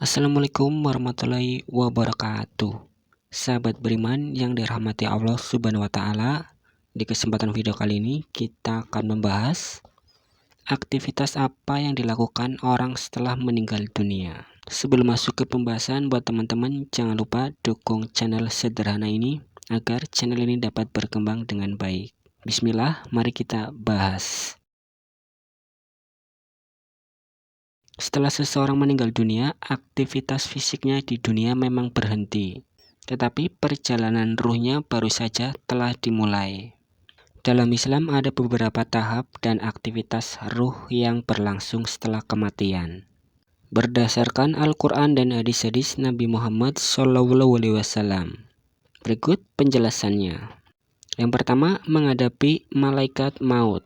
Assalamualaikum warahmatullahi wabarakatuh. Sahabat beriman yang dirahmati Allah Subhanahu wa Ta'ala, di kesempatan video kali ini kita akan membahas aktivitas apa yang dilakukan orang setelah meninggal dunia. Sebelum masuk ke pembahasan, buat teman-teman jangan lupa dukung channel sederhana ini agar channel ini dapat berkembang dengan baik. Bismillah, mari kita bahas. Setelah seseorang meninggal dunia, aktivitas fisiknya di dunia memang berhenti, tetapi perjalanan ruhnya baru saja telah dimulai. Dalam Islam ada beberapa tahap dan aktivitas ruh yang berlangsung setelah kematian. Berdasarkan Al-Quran dan hadis-hadis Nabi Muhammad SAW. Berikut penjelasannya. Yang pertama, menghadapi malaikat maut.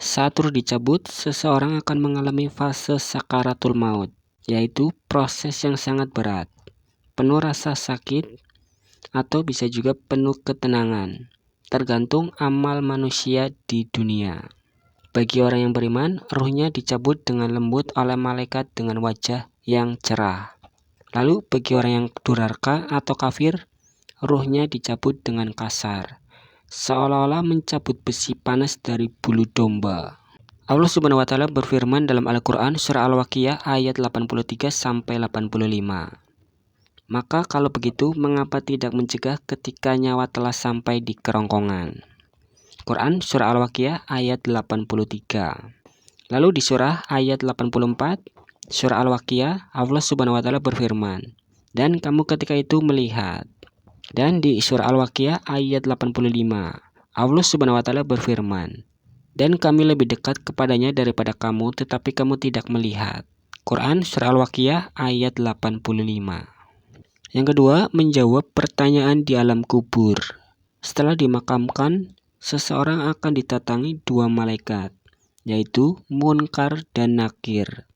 Saat ruh dicabut, seseorang akan mengalami fase sakaratul maut, yaitu proses yang sangat berat, penuh rasa sakit, atau bisa juga penuh ketenangan, tergantung amal manusia di dunia. Bagi orang yang beriman, ruhnya dicabut dengan lembut oleh malaikat dengan wajah yang cerah. Lalu bagi orang yang durhaka atau kafir, ruhnya dicabut dengan kasar, seolah-olah mencabut besi panas dari bulu domba. Allah Subhanahu wa Ta'ala berfirman dalam Al-Quran surah Al-Waqiah ayat 83-85. Maka kalau begitu, mengapa tidak mencegah ketika nyawa telah sampai di kerongkongan? Quran surah Al-Waqiah ayat 83. Lalu di surah ayat 84, surah Al-Waqiah, Allah Subhanahu wa Ta'ala berfirman, dan kamu ketika itu melihat. Dan di surah Al-Waqiah ayat 85, Allah Subhanahu wa Ta'ala berfirman, dan kami lebih dekat kepadanya daripada kamu, tetapi kamu tidak melihat. Quran surah Al-Waqiah ayat 85. Yang kedua, menjawab pertanyaan di alam kubur. Setelah dimakamkan, seseorang akan didatangi dua malaikat, yaitu Munkar dan Nakir.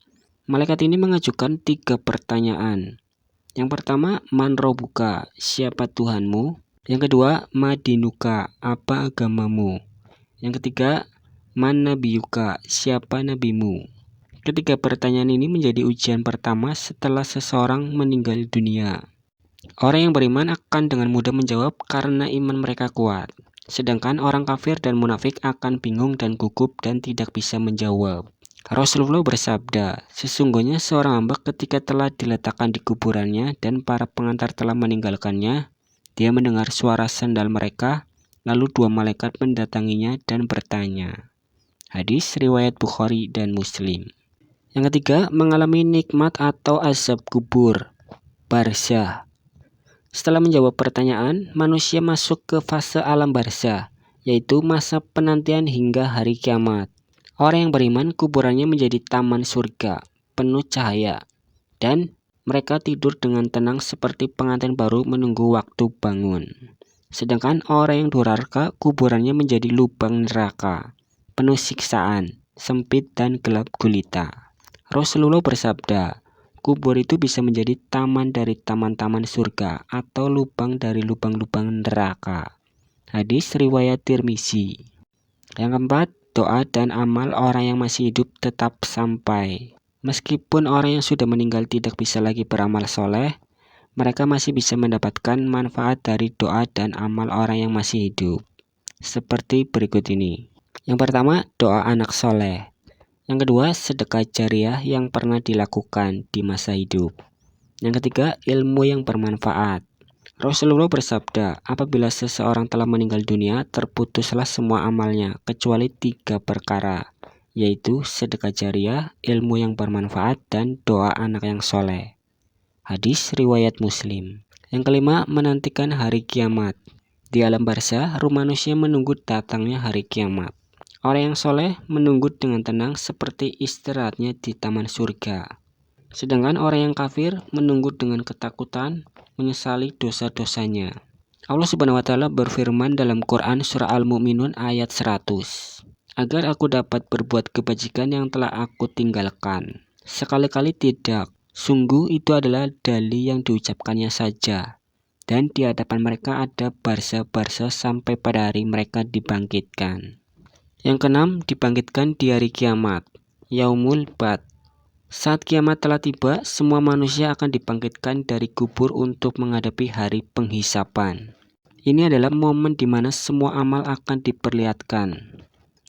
Malaikat ini mengajukan 3 pertanyaan. Yang pertama, man robuka, siapa Tuhanmu? Yang kedua, madinuka, apa agamamu? Yang ketiga, man nabiyuka, siapa nabimu? Ketiga pertanyaan ini menjadi ujian pertama setelah seseorang meninggal dunia. Orang yang beriman akan dengan mudah menjawab karena iman mereka kuat. Sedangkan orang kafir dan munafik akan bingung dan gugup dan tidak bisa menjawab. Rasulullah bersabda, sesungguhnya seorang hamba ketika telah diletakkan di kuburannya dan para pengantar telah meninggalkannya, dia mendengar suara sandal mereka, lalu 2 malaikat mendatanginya dan bertanya. Hadis riwayat Bukhari dan Muslim. Yang ketiga, mengalami nikmat atau azab kubur, barzah. Setelah menjawab pertanyaan, manusia masuk ke fase alam barzah, yaitu masa penantian hingga hari kiamat. Orang yang beriman kuburannya menjadi taman surga, penuh cahaya, dan mereka tidur dengan tenang seperti pengantin baru menunggu waktu bangun. Sedangkan orang yang durhaka kuburannya menjadi lubang neraka, penuh siksaan, sempit dan gelap gulita. Rasulullah bersabda, kubur itu bisa menjadi taman dari taman-taman surga atau lubang dari lubang-lubang neraka. Hadis riwayat Tirmizi. Yang keempat, doa dan amal orang yang masih hidup tetap sampai. Meskipun orang yang sudah meninggal tidak bisa lagi beramal soleh, mereka masih bisa mendapatkan manfaat dari doa dan amal orang yang masih hidup. Seperti berikut ini. Yang pertama, doa anak soleh. Yang kedua, sedekah jariah yang pernah dilakukan di masa hidup. Yang ketiga, ilmu yang bermanfaat. Rasulullah bersabda, apabila seseorang telah meninggal dunia, terputuslah semua amalnya, kecuali 3 perkara, yaitu sedekah jariah, ilmu yang bermanfaat, dan doa anak yang soleh. Hadis riwayat Muslim. Yang kelima, menantikan hari kiamat. Di alam barzah, ruh manusia menunggu datangnya hari kiamat. Orang yang soleh menunggu dengan tenang seperti istirahatnya di taman surga. Sedangkan orang yang kafir menunggu dengan ketakutan, menyesali dosa-dosanya. Allah Subhanahu wa Ta'ala berfirman dalam Quran surah Al-Mu'minun ayat 100. Agar aku dapat berbuat kebajikan yang telah aku tinggalkan. Sekali-kali tidak. Sungguh itu adalah dalil yang diucapkannya saja. Dan di hadapan mereka ada barzah-barzah sampai pada hari mereka dibangkitkan. Yang keenam, dibangkitkan di hari kiamat, Yaumul Ba'ts. Saat kiamat telah tiba, semua manusia akan dibangkitkan dari kubur untuk menghadapi hari penghisapan. Ini adalah momen di mana semua amal akan diperlihatkan.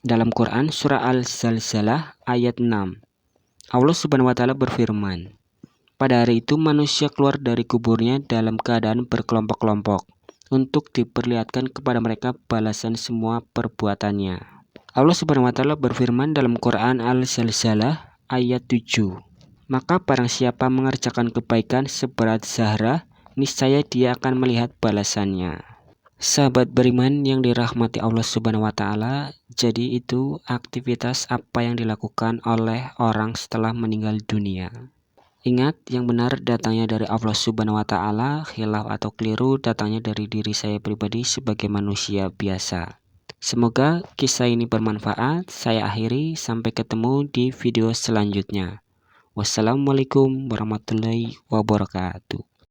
Dalam Quran surah Al-Zalzalah ayat 6, Allah Subhanahu wa taala berfirman, pada hari itu manusia keluar dari kuburnya dalam keadaan berkelompok-kelompok untuk diperlihatkan kepada mereka balasan semua perbuatannya. Allah Subhanahu wa taala berfirman dalam Quran Al-Zalzalah ayat 7, maka barang siapa mengerjakan kebaikan seberat Zahra, niscaya dia akan melihat balasannya. Sahabat beriman yang dirahmati Allah Subhanahu wa taala, jadi itu aktivitas apa yang dilakukan oleh orang setelah meninggal dunia. Ingat, yang benar datangnya dari Allah Subhanahu wa taala, khilaf atau keliru datangnya dari diri saya pribadi sebagai manusia biasa. Semoga kisah ini bermanfaat. Saya akhiri, sampai ketemu di video selanjutnya. Wassalamualaikum warahmatullahi wabarakatuh.